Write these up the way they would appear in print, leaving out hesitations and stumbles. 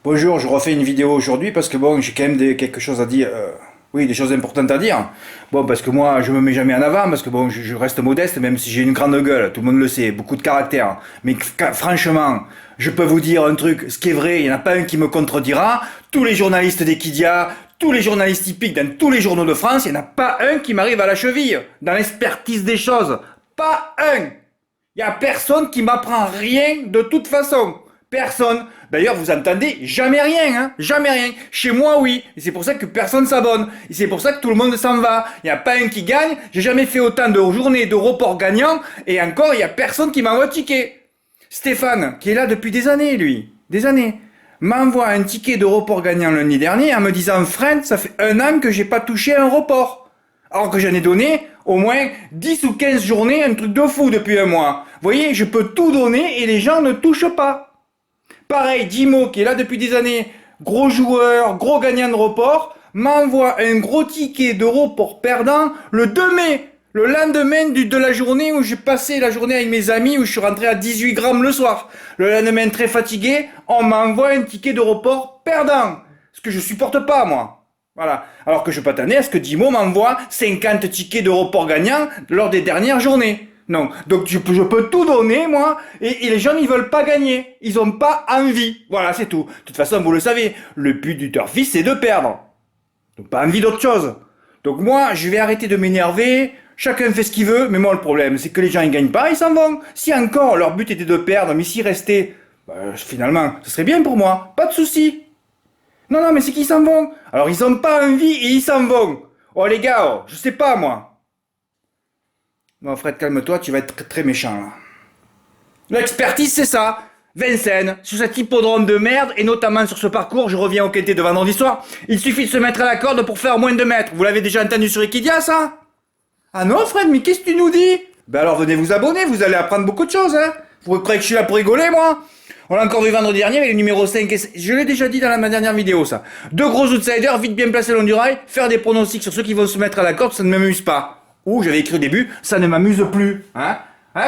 Bonjour, je refais une vidéo aujourd'hui parce que bon, j'ai quand même quelque chose à dire. Oui, des choses importantes à dire. Bon, parce que moi, je me mets jamais en avant, parce que bon, je reste modeste, même si j'ai une grande gueule, tout le monde le sait, beaucoup de caractère. Mais franchement, je peux vous dire un truc, ce qui est vrai, il n'y en a pas un qui me contredira. Tous les journalistes d'Equidia, tous les journalistes typiques dans tous les journaux de France, il n'y en a pas un qui m'arrive à la cheville, dans l'expertise des choses. Pas un! Il n'y a personne qui m'apprend rien de toute façon. Personne. D'ailleurs, vous entendez jamais rien, hein. Jamais rien. Chez moi, oui. Et c'est pour ça que personne s'abonne. Et c'est pour ça que tout le monde s'en va. Il n'y a pas un qui gagne. J'ai jamais fait autant de journées de report gagnants. Et encore, il n'y a personne qui m'envoie ticket. Stéphane, qui est là depuis des années, lui. Des années. M'envoie un ticket de report gagnant lundi dernier en me disant, friend, ça fait 1 an que j'ai pas touché un report. Alors que j'en ai donné au moins 10 ou 15 journées, un truc de fou depuis un mois. Vous voyez, je peux tout donner et les gens ne touchent pas. Pareil, Dimo, qui est là depuis des années, gros joueur, gros gagnant de report, m'envoie un gros ticket de report perdant le 2 mai, le lendemain de la journée où j'ai passé la journée avec mes amis, où je suis rentré à 18 grammes le soir. Le lendemain, très fatigué, on m'envoie un ticket de report perdant. Ce que je supporte pas, moi. Voilà. Alors que je peux t'annoncer à ce que Dimo m'envoie 50 tickets de report gagnants lors des dernières journées. Non. Donc je peux tout donner, moi, et les gens ils veulent pas gagner. Ils ont pas envie. Voilà, c'est tout. De toute façon, vous le savez, le but du turfiste, c'est de perdre. Donc pas envie d'autre chose. Donc moi, je vais arrêter de m'énerver. Chacun fait ce qu'il veut, mais moi le problème, c'est que les gens ils gagnent pas, ils s'en vont. Si encore leur but était de perdre, mais s'ils restaient, finalement, ce serait bien pour moi. Pas de souci. Non, non, mais c'est qu'ils s'en vont. Alors ils ont pas envie et ils s'en vont. Oh les gars, oh, je sais pas moi. Bon Fred, calme-toi, tu vas être très, très méchant là. L'expertise c'est ça. Vincennes, sur cet hippodrome de merde, et notamment sur ce parcours, je reviens au quintet de vendredi soir, il suffit de se mettre à la corde pour faire moins de mètres. Vous l'avez déjà entendu sur Equidia ça? Ah non Fred, mais qu'est-ce que tu nous dis? Ben alors venez vous abonner, vous allez apprendre beaucoup de choses, hein. Vous croyez que je suis là pour rigoler moi? On l'a encore vu vendredi dernier avec le numéro 5 et 6. Je l'ai déjà dit dans ma dernière vidéo, ça. Deux gros outsiders, vite bien placés le long du rail, faire des pronostics sur ceux qui vont se mettre à la corde, ça ne m'amuse pas. Ou, j'avais écrit au début, ça ne m'amuse plus. Hein?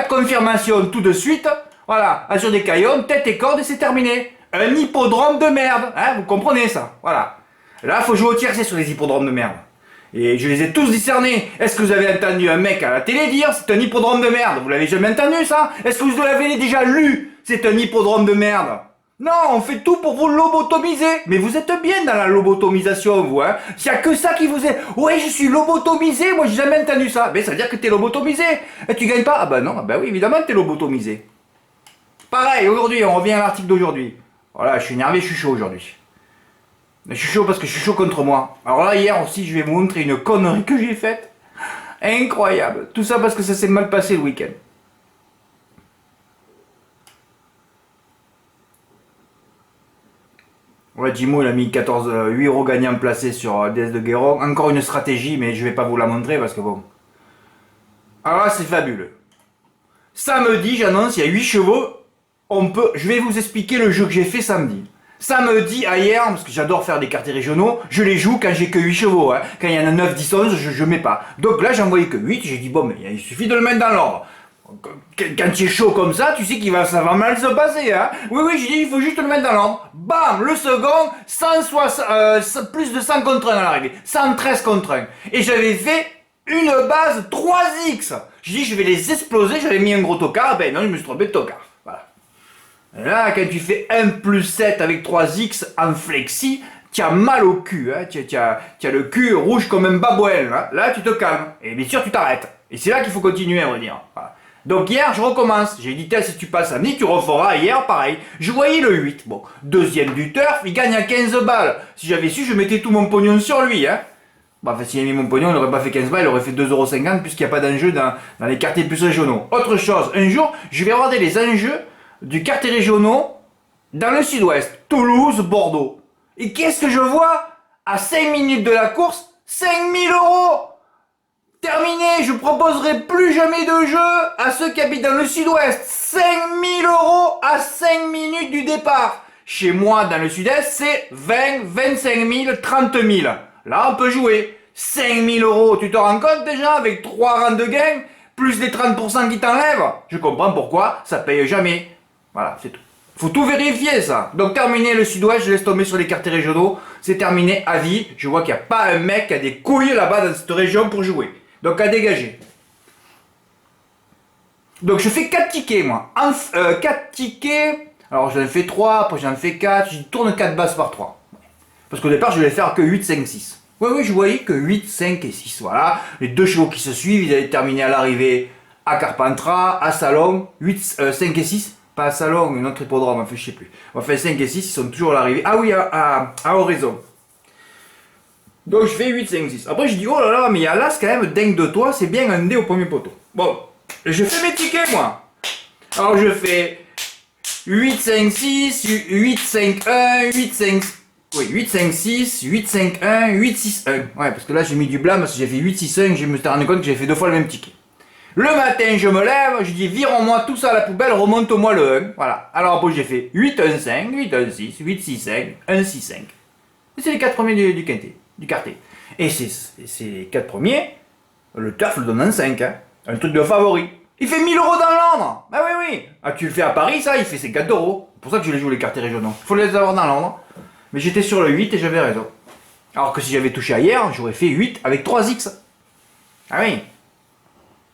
Confirmation tout de suite. Voilà, sur des caillons, tête et corde et c'est terminé. Un hippodrome de merde. Hein? Vous comprenez ça? Voilà. Là, faut jouer au tiercé sur les hippodromes de merde. Et je les ai tous discernés. Est-ce que vous avez entendu un mec à la télé dire c'est un hippodrome de merde? Vous l'avez jamais entendu ça? Est-ce que vous l'avez déjà lu? C'est un hippodrome de merde. Non, on fait tout pour vous lobotomiser. Mais vous êtes bien dans la lobotomisation, vous, hein. S'il y a que ça qui vous est... Ouais, je suis lobotomisé, moi j'ai jamais entendu ça. Mais ça veut dire que t'es lobotomisé. Et tu gagnes pas? Ah bah non, ah bah oui, évidemment t'es lobotomisé. Pareil, aujourd'hui, on revient à l'article d'aujourd'hui. Voilà, je suis énervé, je suis chaud aujourd'hui. Je suis chaud parce que je suis chaud contre moi. Alors là, hier aussi, je vais vous montrer une connerie que j'ai faite. Incroyable. Tout ça parce que ça s'est mal passé le week-end. Ouais, Jimo, il a mis 8 euros gagnants placés sur DS de Guéron. Encore une stratégie, mais je vais pas vous la montrer parce que bon. Alors là, c'est fabuleux. Samedi, j'annonce, il y a 8 chevaux. Je vais vous expliquer le jeu que j'ai fait samedi. Samedi à hier, parce que j'adore faire des quartiers régionaux, je les joue quand j'ai que 8 chevaux. Hein. Quand il y en a 9, 10, 11, je mets pas. Donc là, j'en voyais que 8, j'ai dit bon, mais il suffit de le mettre dans l'ordre. Quand tu es chaud comme ça, tu sais ça va mal se passer. Hein. Oui, j'ai dit il faut juste le mettre dans l'ordre. Bam, le second, plus de 100 contre 1 à la règle. 113 contre 1. Et j'avais fait une base 3X. J'ai dit je vais les exploser, j'avais mis un gros tocard. Ben non, je me suis trompé de tocard. Voilà. Là, quand tu fais 1 plus 7 avec 3X en flexi, tu as mal au cul, hein. Tu as le cul rouge comme un babouel. Hein. Là, tu te calmes. Et bien sûr, tu t'arrêtes. Et c'est là qu'il faut continuer, on va dire. Voilà. Donc hier, je recommence. J'ai dit, si tu passes samedi, tu referas. Hier, pareil. Je voyais le 8. Bon, deuxième du turf, il gagne à 15 balles. Si j'avais su, je mettais tout mon pognon sur lui. Hein. Bon, enfin, s'il avait mis mon pognon, il n'aurait pas fait 15 balles, il aurait fait 2,50€ puisqu'il n'y a pas d'enjeu dans les quartiers plus régionaux. Autre chose, un jour, je vais regarder les enjeux du quartier régionaux dans le sud-ouest, Toulouse, Bordeaux. Et qu'est-ce que je vois? À 5 minutes de la course, 5000 euros. Terminé, je proposerai plus jamais de jeu à ceux qui habitent dans le sud-ouest. 5000 euros à 5 minutes du départ. Chez moi, dans le sud-est, c'est 20, 25 000, 30 000. Là, on peut jouer. 5000 euros, tu te rends compte déjà, avec 3 rangs de gain, plus les 30% qui t'enlèvent? Je comprends pourquoi ça paye jamais. Voilà, c'est tout. Faut tout vérifier ça. Donc terminé le sud-ouest, je laisse tomber sur les quartiers régionaux. C'est terminé à vie. Je vois qu'il n'y a pas un mec qui a des couilles là-bas dans cette région pour jouer. Donc à dégager. Donc je fais 4 tickets moi. 4 tickets. Alors j'en ai fait 3, après j'en fais 4. Je tourne 4 bases par 3. Parce qu'au départ je voulais faire que 8, 5, 6. Oui, je voyais que 8, 5 et 6. Voilà. Les deux chevaux qui se suivent, ils allaient terminer à l'arrivée à Carpentras, à Salon. 8, 5 et 6. Pas à Salon, une autre hippodrome, enfin je sais plus. Enfin 5 et 6, ils sont toujours à l'arrivée. Ah oui, à Oraison. Donc je fais 8, 5, 6. Après je dis, oh là là, mais il y a l'as quand même dingue de toi, c'est bien un dé au premier poteau. Bon, je fais mes tickets moi. Alors je fais 8, 5, 6, 8, 5, 1, 8, 5... Oui, 8, 5, 6, 8, 5, 1, 8, 6, 1. Ouais, parce que là j'ai mis du blâme parce que j'ai fait 8, 6, 1, je me suis rendu compte que j'ai fait 2 fois le même ticket. Le matin, je me lève, je dis virons-moi tout ça à la poubelle, remonte-moi le 1. Voilà. Alors après, j'ai fait 8, 1, 5, 8, 1, 6, 8, 6, 5, 1, 6, 5. C'est les 4 premiers du quintet, du quartet. Et c'est les 4 premiers, le turf le donne en 5. Hein. Un truc de favori. Il fait 1000 euros dans Londres. Bah oui. Ah, tu le fais à Paris, ça, il fait 50 euros. C'est pour ça que je les joue les quartiers régionaux. Il faut les avoir dans Londres. Mais j'étais sur le 8 et j'avais raison. Alors que si j'avais touché ailleurs, j'aurais fait 8 avec 3x. Ah oui.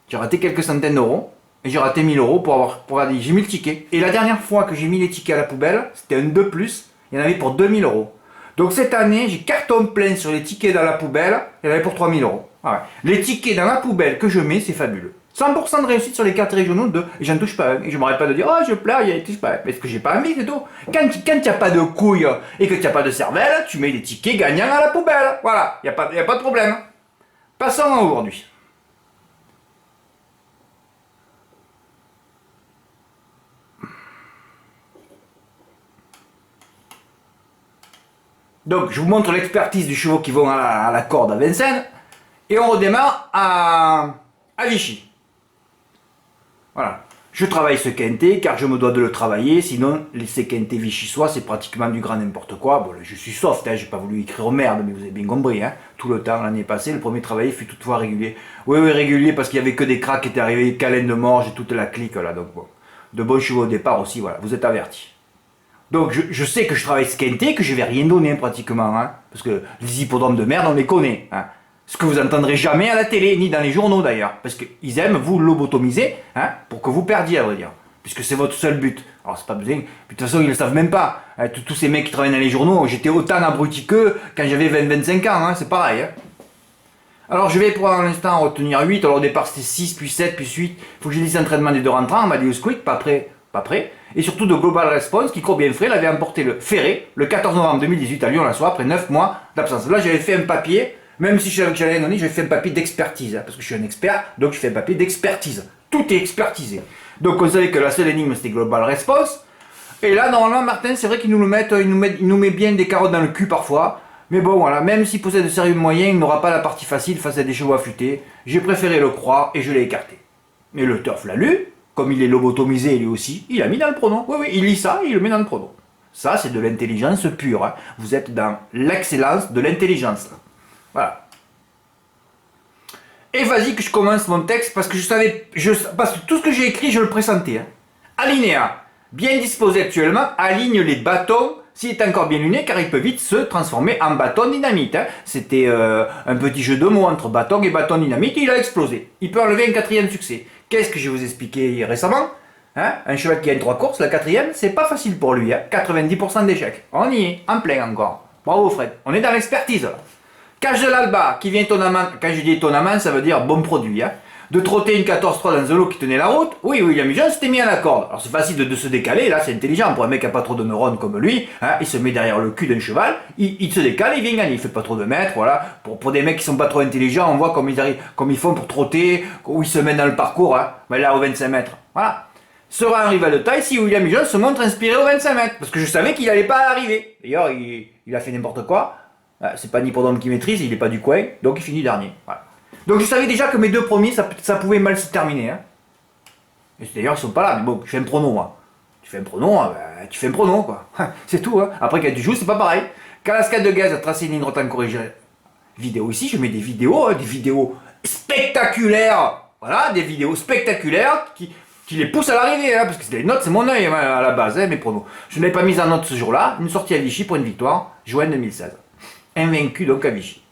J'ai raté quelques centaines d'euros. Et j'ai raté 1000 euros pour avoir dit, j'ai mis le ticket. Et la dernière fois que j'ai mis les tickets à la poubelle, c'était un 2+, il y en avait pour 2000 euros. Donc cette année, j'ai carton plein sur les tickets dans la poubelle, il y en avait pour 3000 euros. Ah ouais. Les tickets dans la poubelle que je mets, c'est fabuleux. 100% de réussite sur les cartes régionaux et j'en touche pas un. Et je m'arrête pas de dire, oh je pleure, il touche pas un. Parce que j'ai pas envie, c'est tout. Quand il n'y a pas de couilles et que tu n'as pas de cervelle, tu mets les tickets gagnants à la poubelle. Voilà, il n'y a pas de problème. Passons à aujourd'hui. Donc, je vous montre l'expertise du chevaux qui vont à la corde à Vincennes. Et on redémarre à Vichy. Voilà. Je travaille ce quintet car je me dois de le travailler. Sinon, ces quintets vichysois, c'est pratiquement du grand n'importe quoi. Bon, là, je suis soft, hein, j'ai pas voulu écrire merde, mais vous avez bien compris. Hein. Tout le temps, l'année passée, le premier travail fut toutefois régulier. Oui, régulier parce qu'il y avait que des cracks qui étaient arrivés, Calène de Morge et toute la clique là. Donc, bon. De bons chevaux au départ aussi, voilà, vous êtes avertis. Donc je sais que je travaille ce quintet, que je vais rien donner pratiquement, hein, parce que les hippodromes de merde, on les connaît. Hein. Ce que vous entendrez jamais à la télé, ni dans les journaux d'ailleurs, parce qu'ils aiment vous lobotomiser, hein, pour que vous perdiez, à vrai dire, puisque c'est votre seul but. Alors c'est pas besoin, de toute façon ils le savent même pas. Hein, tous ces mecs qui travaillent dans les journaux, j'étais autant abruti qu'eux quand j'avais 20-25 ans, hein, c'est pareil. Hein. Alors je vais pour l'instant retenir 8, alors au départ c'était 6, puis 7, puis 8, il faut que j'ai des entraînements des deux rentrants, on m'a dit au squeak, pas prêt. Et surtout de Global Response qui, court bien frais, l'avait emporté le Ferré le 14 novembre 2018 à Lyon-la-Soie après 9 mois d'absence. Là j'avais fait un papier, même si je suis avec Alain Noni, j'avais fait un papier d'expertise, hein, parce que je suis un expert, donc je fais un papier d'expertise. Tout est expertisé. Donc on savait que la seule énigme c'était Global Response. Et là normalement Martin c'est vrai qu'il nous met bien des carottes dans le cul parfois. Mais bon voilà, même s'il possède de sérieux moyens, il n'aura pas la partie facile face à des chevaux affûtés. J'ai préféré le croire et je l'ai écarté. Mais le turf l'a lu. Comme il est lobotomisé lui aussi, il a mis dans le pronom. Oui, il lit ça et il le met dans le pronom. Ça, c'est de l'intelligence pure. Hein. Vous êtes dans l'excellence de l'intelligence. Voilà. Et vas-y que je commence mon texte parce que parce que tout ce que j'ai écrit, je le pressentais. Hein. Alinéa. Bien disposé actuellement, aligne les bâtons s'il est encore bien luné car il peut vite se transformer en bâton dynamite. Hein. C'était un petit jeu de mots entre bâton et bâton dynamite et il a explosé. Il peut enlever un 4e succès. Qu'est-ce que je vous ai expliqué récemment, hein? Un cheval qui gagne 3 courses, la 4e, c'est pas facile pour lui. Hein? 90% d'échecs. On y est, en plein encore. Bravo Fred, on est dans l'expertise. Cage de l'Alba, qui vient étonnamment, quand je dis étonnamment, ça veut dire bon produit. Hein? De trotter une 14-3 dans un lot qui tenait la route, oui, William Jones s'était mis à la corde. Alors c'est facile de se décaler, là c'est intelligent, pour un mec qui n'a pas trop de neurones comme lui, hein, il se met derrière le cul d'un cheval, il se décale, il vient gagner, il fait pas trop de mètres, voilà. Pour des mecs qui sont pas trop intelligents, on voit comme ils font pour trotter, où ils se mettent dans le parcours, hein, ben là au 25 mètres, voilà. Sera un rival de taille si William Jones se montre inspiré au 25 mètres, parce que je savais qu'il allait pas arriver. D'ailleurs, il a fait n'importe quoi, c'est pas un hippodrome qui maîtrise, il est pas du coin, donc il finit dernier, voilà. Donc je savais déjà que mes 2 premiers, ça pouvait mal se terminer. Hein. Et d'ailleurs, ils sont pas là, mais bon, je fais un pronom, moi. Tu fais un pronom, tu fais un pronom, quoi. C'est tout, hein. Après, quand tu joues, c'est pas pareil. Cascade de gaz, tracer une ligne droite en corrigée. Vidéo ici, je mets des vidéos spectaculaires. Voilà, des vidéos spectaculaires qui les pousse à l'arrivée, hein, parce que les notes, c'est mon œil à la base, hein, mes pronos. Je n'avais pas mis en note ce jour-là, une sortie à Vichy pour une victoire, juin 2016. Invaincu donc à Vichy.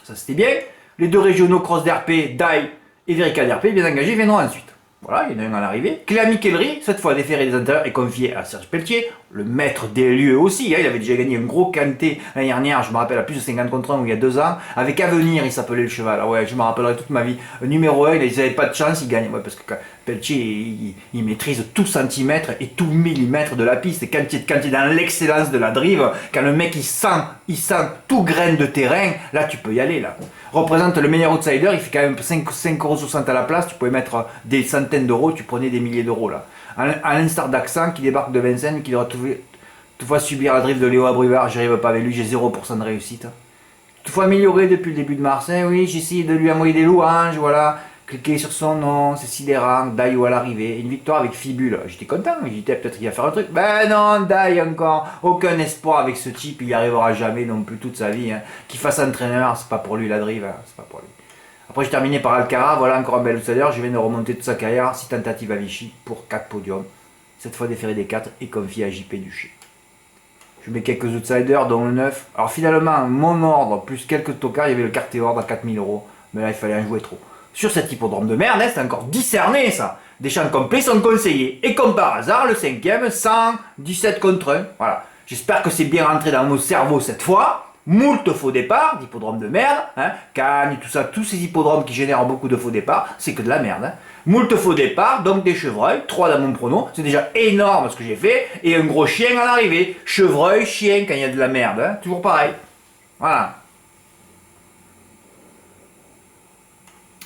Ça c'était bien. Les deux régionaux Cross d'RP, Dai et Verica d'RP, bien engagés, viendront ensuite. Voilà, il y en a un à l'arrivée. Clémy Kellery, cette fois déféré des intérieurs, est confié à Serge Pelletier, le maître des lieux aussi. Hein, il avait déjà gagné un gros quintet l'année dernière, je me rappelle, à plus de 50 contre 1 il y a 2 ans. Avec Avenir, il s'appelait le cheval. Ah ouais, je me rappellerai toute ma vie. Numéro 1, ils n'avaient pas de chance, ils gagnent. Ouais, parce que Pelletier, il maîtrise tout centimètre et tout millimètre de la piste. Et quand il est dans l'excellence de la drive, quand le mec il sent tout grain de terrain, là tu peux y aller. Là. Représente le meilleur outsider, il fait quand même 5,60€ à la place, tu pouvais mettre des centaines d'euros, tu prenais des milliers d'euros là. À l'instar d'Accent qui débarque de Vincennes, qui doit toutefois subir la drift de Léo Abrivard, j'y arrive pas avec lui, j'ai 0% de réussite. Toutefois amélioré depuis le début de mars, hein, oui, j'essaie de lui envoyer des louanges, voilà. Cliquez sur son nom, c'est sidérant, Dai à l'arrivée, une victoire avec Fibule. J'étais content, mais j'étais peut-être qu'il va faire un truc. Ben non, Dai encore, aucun espoir avec ce type, il n'y arrivera jamais non plus toute sa vie. Hein. Qu'il fasse entraîneur, c'est pas pour lui la drive, hein, c'est pas pour lui. Après j'ai terminé par Alcara, voilà encore un bel outsider, je viens de remonter toute sa carrière, 6 tentatives à Vichy pour 4 podiums. Cette fois déféré des 4 et confié à JP Duché. Je mets quelques outsiders dont le 9. Alors finalement, mon ordre plus quelques tocards, il y avait le quartier ordre à 4000€, mais là il fallait en jouer trop. Sur cet hippodrome de merde, hein, c'est encore discerné ça. Des champs complets sont conseillés. Et comme par hasard, le 5e, 117 contre 1. Voilà. J'espère que c'est bien rentré dans mon cerveau cette fois. Moult faux départs, d'hippodromes de merde. Hein, Cannes, tout ça, tous ces hippodromes qui génèrent beaucoup de faux départs, c'est que de la merde. Hein. Moult faux départs, donc des chevreuils, 3 dans mon prono. C'est déjà énorme ce que j'ai fait. Et un gros chien à l'arrivée. Chevreuil, chien, quand il y a de la merde. Hein, toujours pareil. Voilà.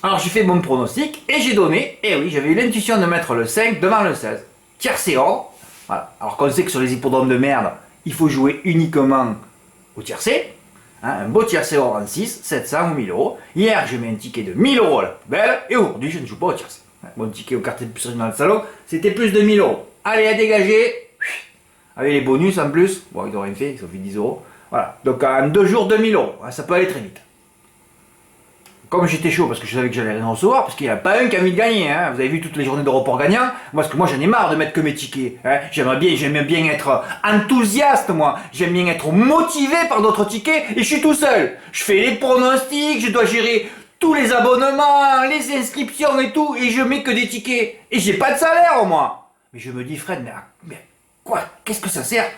Alors j'ai fait mon pronostic et j'ai donné, et oui, j'avais eu l'intuition de mettre le 5 devant le 16. Tiercé ordre. Voilà. Alors qu'on sait que sur les hippodromes de merde, il faut jouer uniquement au tiercé. Hein, un beau tiercé ordre en 6, 700 ou 1000€. Hier, j'ai mis un ticket de 1000€ à la poubelle, et aujourd'hui, je ne joue pas au tiercé. Mon ticket au quartier de pucerie dans le salon, c'était plus de 1000€. Allez, à dégager. Avec les bonus en plus, bon, ils n'ont rien fait, ils ont fait 10€. Voilà. Donc en 2 jours, 2000€. Ça peut aller très vite. Comme j'étais chaud parce que je savais que j'allais rien recevoir, parce qu'il n'y a pas un qui a envie de gagner, hein. Vous avez vu toutes les journées de report gagnant, parce que moi j'en ai marre de mettre que mes tickets, hein. J'aime bien être enthousiaste moi, j'aime bien être motivé par d'autres tickets, et je suis tout seul. Je fais les pronostics, je dois gérer tous les abonnements, les inscriptions et tout, et je mets que des tickets, et j'ai pas de salaire moi. Mais je me dis Fred, mais quoi, qu'est-ce que ça sert?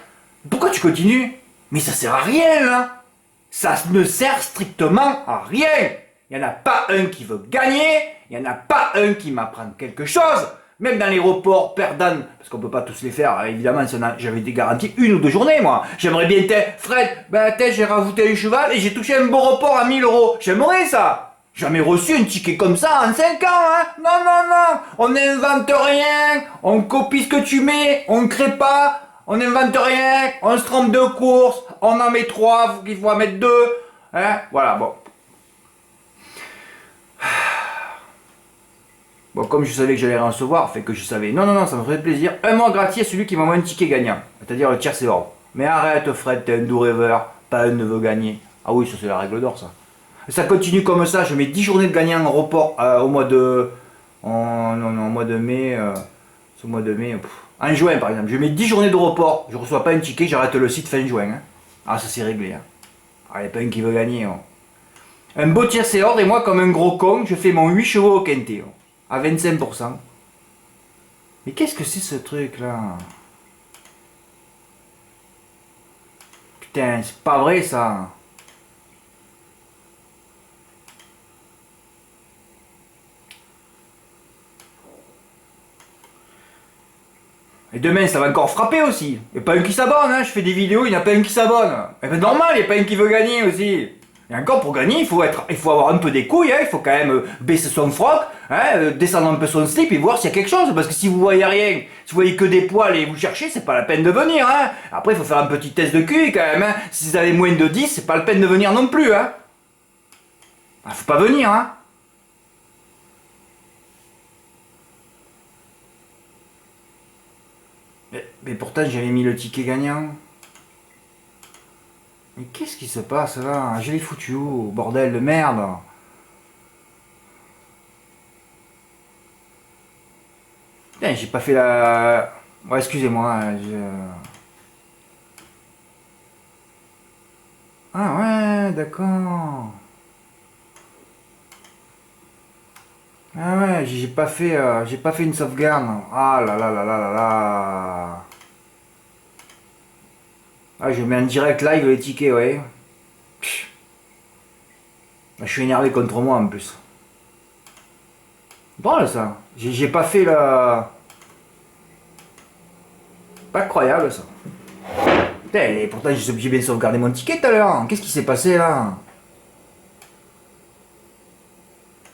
Pourquoi tu continues? Mais ça sert à rien là. Ça ne sert strictement à rien. Il n'y en a pas un qui veut gagner, il n'y en a pas un qui m'apprend quelque chose. Même dans les reports perdants, parce qu'on peut pas tous les faire, évidemment, j'avais des garanties 1 ou 2 journées, moi. J'aimerais bien, Fred, j'ai rajouté un cheval et j'ai touché un beau report à 1000€. J'aimerais ça. Jamais reçu un ticket comme ça en 5 ans, hein. Non, non, non. On n'invente rien, on copie ce que tu mets, on ne crée pas, on n'invente rien, on se trompe de course, on en met 3, il faut en mettre 2. Hein, voilà, bon. Bon, comme je savais que j'allais recevoir, fait que je savais, non, ça me ferait plaisir. Un mois gratuit à celui qui m'envoie un ticket gagnant, c'est-à-dire le tiercé ordre. Mais arrête Fred, t'es un doux rêveur, pas un ne veut gagner. Ah oui, ça c'est la règle d'or ça. Ça continue comme ça, je mets 10 journées de gagnant en report au mois de... au mois de mai... ce mois de mai... en juin par exemple, je mets 10 journées de report, je reçois pas un ticket, j'arrête le site fin juin. Hein. Ah ça c'est réglé. Hein. Ah, y a pas un qui veut gagner. Hein. Un beau tiercé ordre et moi comme un gros con, je fais mon 8 chevaux au quintet. Hein. À 25%. Mais qu'est-ce que c'est ce truc là? Putain, c'est pas vrai ça. Et demain ça va encore frapper aussi. Il n'y a pas un qui s'abonne, hein. Je fais des vidéos, il n'y a pas un qui s'abonne. Et ben normal, il n'y a pas un qui veut gagner aussi. Et encore pour gagner, il faut avoir un peu des couilles, hein. Il faut quand même baisser son froc, hein, descendre un peu son slip et voir s'il y a quelque chose. Parce que si vous voyez rien, si vous voyez que des poils et vous cherchez, c'est pas la peine de venir. Hein. Après, il faut faire un petit test de cul quand même. Hein. Si vous avez moins de 10, c'est pas la peine de venir non plus. Hein. Ah, faut pas venir. Hein. Mais pourtant, j'avais mis le ticket gagnant. Mais qu'est-ce qui se passe là? Je l'ai foutu où? Bordel de merde! Putain, j'ai pas fait la... Ouais, excusez-moi. Ah ouais, d'accord. Ah ouais, j'ai pas fait une sauvegarde. Ah là là là là là là. Ah, je mets en direct live les tickets, ouais. Pff, je suis énervé contre moi en plus. Drôle ça. J'ai pas fait la... Pas incroyable ça. Putain, et pourtant j'ai bien sauvegardé mon ticket tout à l'heure. Qu'est-ce qui s'est passé là?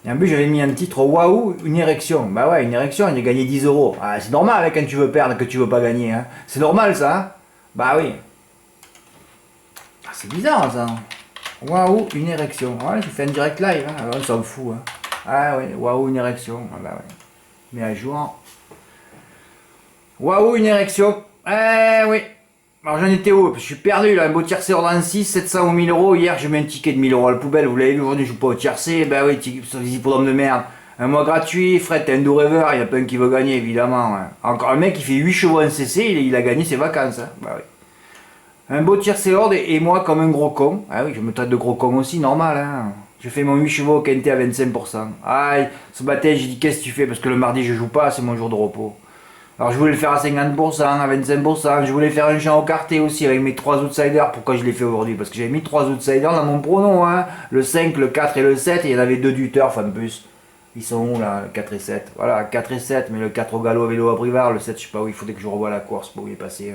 Et en plus j'avais mis un titre waouh, une érection. Bah ouais, une érection, il a gagné 10 euros. Ah, c'est normal hein, quand tu veux perdre que tu veux pas gagner. Hein. C'est normal ça. Hein. Bah oui. Ah, c'est bizarre ça. Waouh, une érection. Ouais, j'ai fait un direct live. Hein. Alors, on s'en fout. Hein. Ah ouais, waouh, une érection. Ah, bah ouais. Mais à jour. Waouh, une érection. Eh oui. Alors j'en étais où? Je suis perdu là, un beau tiercé ordre en 6, 700 ou 1000 euros. Hier j'ai mis un ticket de 1000 euros à la poubelle, vous l'avez vu aujourd'hui, je joue pas au tiercé. Ben oui, c'est hippodrome de merde. Un mois gratuit, Fred, t'es un doux rêveur, il y a pas un qui veut gagner évidemment. Ouais. Encore un mec qui fait 8 chevaux en CC, il a gagné ses vacances. Hein. Bah oui. Un beau tiercé ordre et moi comme un gros con. Ah oui, je me traite de gros con aussi, normal. Hein. Je fais mon 8 chevaux au quintet à 25%. Aïe, ce matin j'ai dit qu'est-ce que tu fais? Parce que le mardi je joue pas, c'est mon jour de repos. Alors je voulais le faire à 50%, à 25%, je voulais faire un champ au quartier aussi avec mes 3 outsiders. Pourquoi je l'ai fait aujourd'hui? Parce que j'avais mis 3 outsiders dans mon pronom, hein. Le 5, le 4 et le 7, et il y en avait 2 du turf en plus. Ils sont où là, le 4 et 7? Voilà, 4 et 7, mais le 4 au galop à vélo à Brivard, le 7 je sais pas où, il faudrait que je revoie la course pour où il est passé.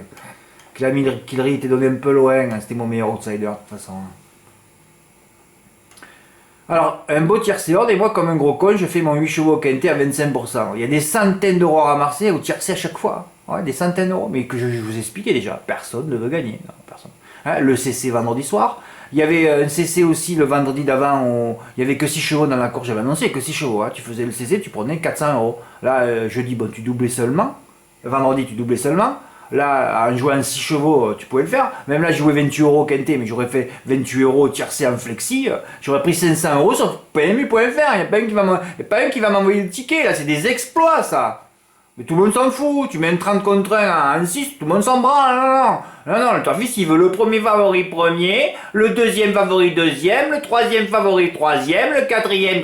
Que la Killery était donné un peu loin, hein. C'était mon meilleur outsider de toute façon. Alors, un beau tiercé ordre, et moi, comme un gros con, je fais mon 8 chevaux au quintet à 25%. Il y a des centaines d'euros à ramasser au tiercé à chaque fois. Ouais, des centaines d'euros, mais que je vous expliquais déjà. Personne ne veut gagner. Non, personne. Hein, le CC vendredi soir. Il y avait un CC aussi le vendredi d'avant. Il y avait que 6 chevaux dans la course, j'avais annoncé que 6 chevaux. Hein. Tu faisais le CC, tu prenais 400 euros. Là, jeudi, bon, tu doublais seulement. Vendredi, tu doublais seulement. Là, en jouant 6 chevaux, tu pouvais le faire. Même là, je jouais 28 euros au quintet, mais j'aurais fait 28 euros tiercé en flexi. J'aurais pris 500 euros sur PMU.fr. Il n'y a pas un qui va m'envoyer le ticket. Là, c'est des exploits, ça. Mais tout le monde s'en fout. Tu mets un 30 contre 1 en 6, tout le monde s'en branle. Non, le fils, il veut le premier favori premier, le deuxième favori deuxième, le troisième favori troisième, le quatrième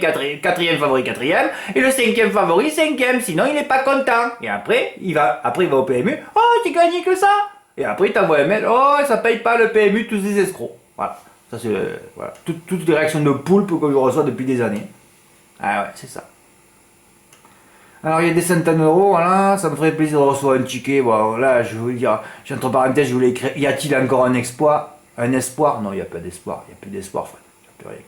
favori quatrième, et le cinquième favori cinquième. Sinon, il n'est pas content. Et après, il va au PMU. Oh, j'ai gagné que ça. Et après, il t'envoie un mail. Oh, ça paye pas le PMU, tous des escrocs. Voilà. Ça, c'est voilà. Toutes les réactions de poulpe que je reçois depuis des années. Ah ouais, c'est ça. Alors il y a des centaines d'euros, voilà, ça me ferait plaisir de recevoir un ticket. Bon, là, je voulais dire, entre parenthèses, je voulais écrire, y a-t-il encore un exploit? Un espoir? Non, il n'y a pas d'espoir, il n'y a plus d'espoir, frère. Il n'y a plus rien.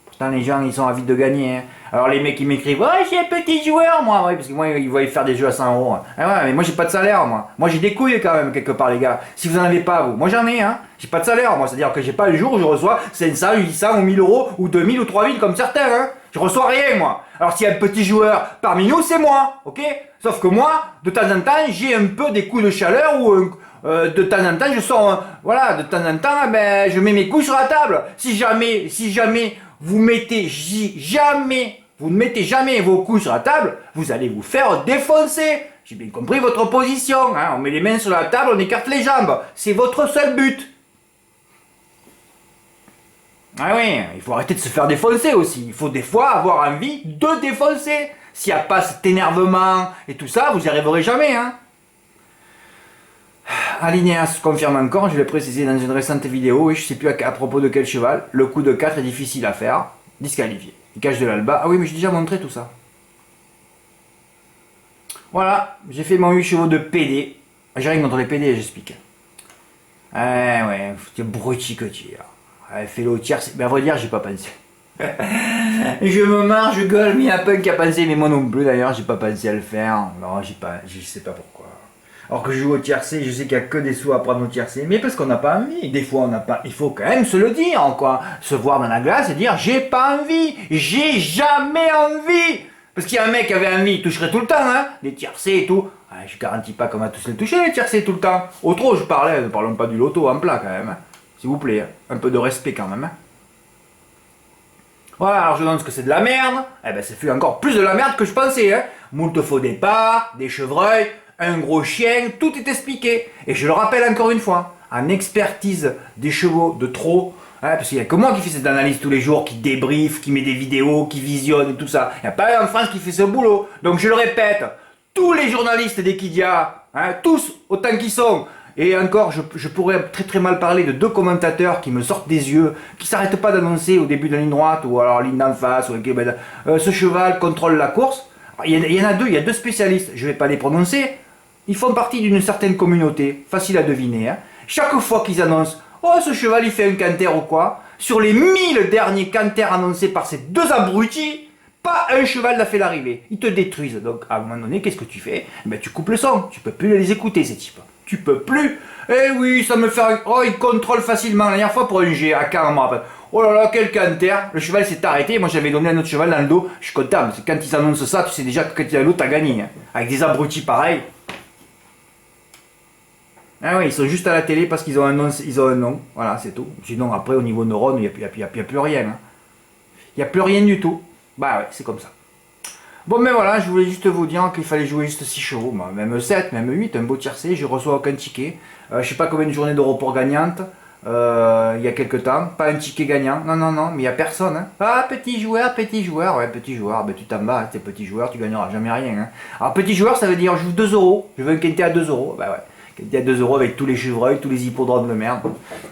Pourtant, les gens, ils sont avides de gagner. Hein. Alors les mecs, ils m'écrivent, ouais, j'ai un petit joueur, moi, ouais, parce que moi, ils voient faire des jeux à 100 euros. Hein. Ah ouais, mais moi, j'ai pas de salaire, moi. Moi, j'ai des couilles quand même, quelque part, les gars. Si vous en avez pas, vous. Moi, j'en ai, hein. J'ai pas de salaire, moi. C'est-à-dire que j'ai pas le jour où je reçois 500, 800 ou 1000 euros, ou 2000 ou 3000 comme certains, hein. Je reçois rien, moi. Alors s'il y a un petit joueur parmi nous, c'est moi, ok? Sauf que moi, de temps en temps, j'ai un peu des coups de chaleur ou de temps en temps, je sors, voilà, de temps en temps, ben, je mets mes couilles sur la table. Si jamais vous mettez, vous ne mettez jamais vos couilles sur la table, vous allez vous faire défoncer. J'ai bien compris votre position, hein? On met les mains sur la table, on écarte les jambes. C'est votre seul but. Ah oui, il faut arrêter de se faire défoncer aussi. Il faut des fois avoir envie de défoncer. S'il n'y a pas cet énervement et tout ça, vous n'y arriverez jamais. Hein. Alinéa se confirme encore, je l'ai précisé dans une récente vidéo, et je ne sais plus à propos de quel cheval. Le coup de 4 est difficile à faire. Disqualifié. Il cache de l'alba. Ah oui, mais j'ai déjà montré tout ça. Voilà, j'ai fait mon 8 chevaux de PD. J'ai rien contre les PD, j'explique. Ah ouais, c'est bruti que tu es. Fais-le au tiers, mais à vrai dire, j'ai pas pensé. Je me marre, je gueule, mais il y a pas qui a pensé, mais moi non plus d'ailleurs, j'ai pas pensé à le faire. Non, je sais pas pourquoi. Alors que je joue au tiercé, je sais qu'il y a que des sous à prendre au tiercé, mais parce qu'on n'a pas envie. Des fois, on n'a pas. Il faut quand même se le dire, quoi. Se voir dans la glace et dire j'ai pas envie, j'ai jamais envie. Parce qu'il y a un mec qui avait envie, il toucherait tout le temps, hein, les tiercés et tout. Je garantis pas qu'on va tous les toucher, les tiercés tout le temps. Au trop, je parlais, ne parlons pas du loto en plat quand même. Hein. S'il vous plaît, un peu de respect quand même. Hein. Voilà, alors je annonce que c'est de la merde. Eh ben, ça fait encore plus de la merde que je pensais, hein. Moult faux départs, des chevreuils, un gros chien, tout est expliqué. Et je le rappelle encore une fois, en expertise des chevaux de trop, hein, parce qu'il n'y a que moi qui fais cette analyse tous les jours, qui débriefe, qui met des vidéos, qui visionne et tout ça. Il n'y a pas un en France qui fait ce boulot. Donc je le répète, tous les journalistes d'Equidia, hein, tous autant qu'ils sont, et encore, je pourrais très très mal parler de deux commentateurs qui me sortent des yeux, qui s'arrêtent pas d'annoncer au début de la ligne droite, ou alors ligne d'en face, ou ce cheval contrôle la course. Il y en a deux, il y a deux spécialistes, je vais pas les prononcer. Ils font partie d'une certaine communauté, facile à deviner. Hein. Chaque fois qu'ils annoncent, oh ce cheval il fait un canter ou quoi, sur les 1000 derniers canters annoncés par ces deux abrutis, pas un cheval n'a fait l'arrivée. Ils te détruisent. Donc à un moment donné, qu'est-ce que tu fais? Ben, tu coupes le son, tu peux plus les écouter ces types. Tu peux plus. Eh oui, ça me fait un... Oh, il contrôle facilement. La dernière fois pour un G à 40 me rappelle. Oh là là, quel canter. Le cheval s'est arrêté. Moi, j'avais donné un autre cheval dans le dos. Je suis content. Parce que quand ils annoncent ça, tu sais déjà que quand il y a l'autre, t'as gagné. Hein. Avec des abrutis pareils. Ah oui, ils sont juste à la télé parce qu'ils ont un nom. Ils ont un nom. Voilà, c'est tout. Sinon, après, au niveau neurone, il n'y a plus rien. Hein. Il n'y a plus rien du tout. Bah ouais, c'est comme ça. Bon, mais voilà, je voulais juste vous dire qu'il fallait jouer juste 6 chevaux, même 7, même 8, un beau tiercé, je reçois aucun ticket. Je sais pas combien de journées de report gagnantes, il y a quelques temps, pas un ticket gagnant, non, mais il n'y a personne. Hein. Ah, petit joueur, ouais, petit joueur, ben tu t'en bats, t'es petit joueur, tu gagneras jamais rien. Hein. Alors, petit joueur, ça veut dire je joue 2 euros, je veux un quintet à 2 euros, bah ouais. Quintet à 2 euros avec tous les chevreuils, tous les hippodromes de merde,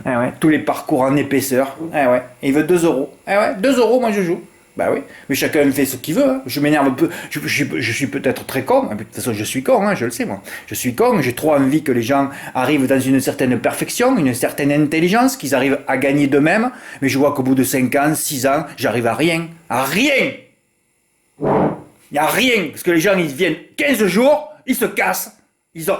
ouais, tous les parcours en épaisseur, ouais, et il veut 2 euros, ouais, 2 euros, moi je joue. Bah oui, mais chacun fait ce qu'il veut. Hein. Je m'énerve un peu. Je suis peut-être très con. De toute façon, je suis con, hein, je le sais, moi. Je suis con. J'ai trop envie que les gens arrivent dans une certaine perfection, une certaine intelligence, qu'ils arrivent à gagner d'eux-mêmes. Mais je vois qu'au bout de 5 ans, 6 ans, j'arrive à rien. À rien! Il n'y a rien. Parce que les gens, ils viennent 15 jours, ils se cassent.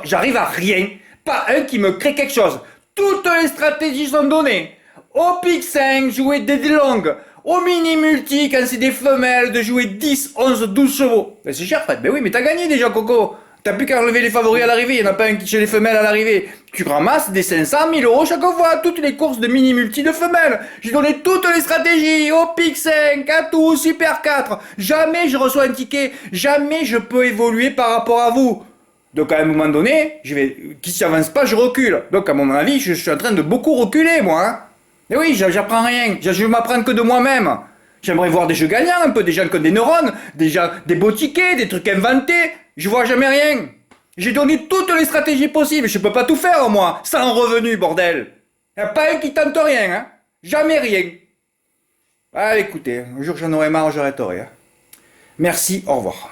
J'arrive à rien. Pas un qui me crée quelque chose. Toutes les stratégies sont données. Au pic 5, jouer des longues. Au mini-multi, quand c'est des femelles, de jouer 10, 11, 12 chevaux. Ben c'est cher, Fred. Ben oui, mais t'as gagné déjà, Coco. T'as plus qu'à enlever les favoris à l'arrivée. Il n'y en a pas un qui chez les femelles à l'arrivée. Tu ramasses des 500 000 euros chaque fois. Toutes les courses de mini-multi de femelles. J'ai donné toutes les stratégies. Au pic 5, à tout, super 4. Jamais je reçois un ticket. Jamais je peux évoluer par rapport à vous. Donc à un moment donné, qui s'y avance pas, je recule. Donc à mon avis, je suis en train de beaucoup reculer, moi. Hein. Mais oui, j'apprends rien. Je m'apprends que de moi-même. J'aimerais voir des jeux gagnants, un peu des gens qui ont des neurones, des beaux tickets, des trucs inventés. Je vois jamais rien. J'ai donné toutes les stratégies possibles. Je peux pas tout faire, moi, sans revenu, bordel. Y a pas un qui tente rien, hein. Jamais rien. Ah, écoutez, un jour j'en aurai marre, j'arrêterai. Hein. Merci, au revoir.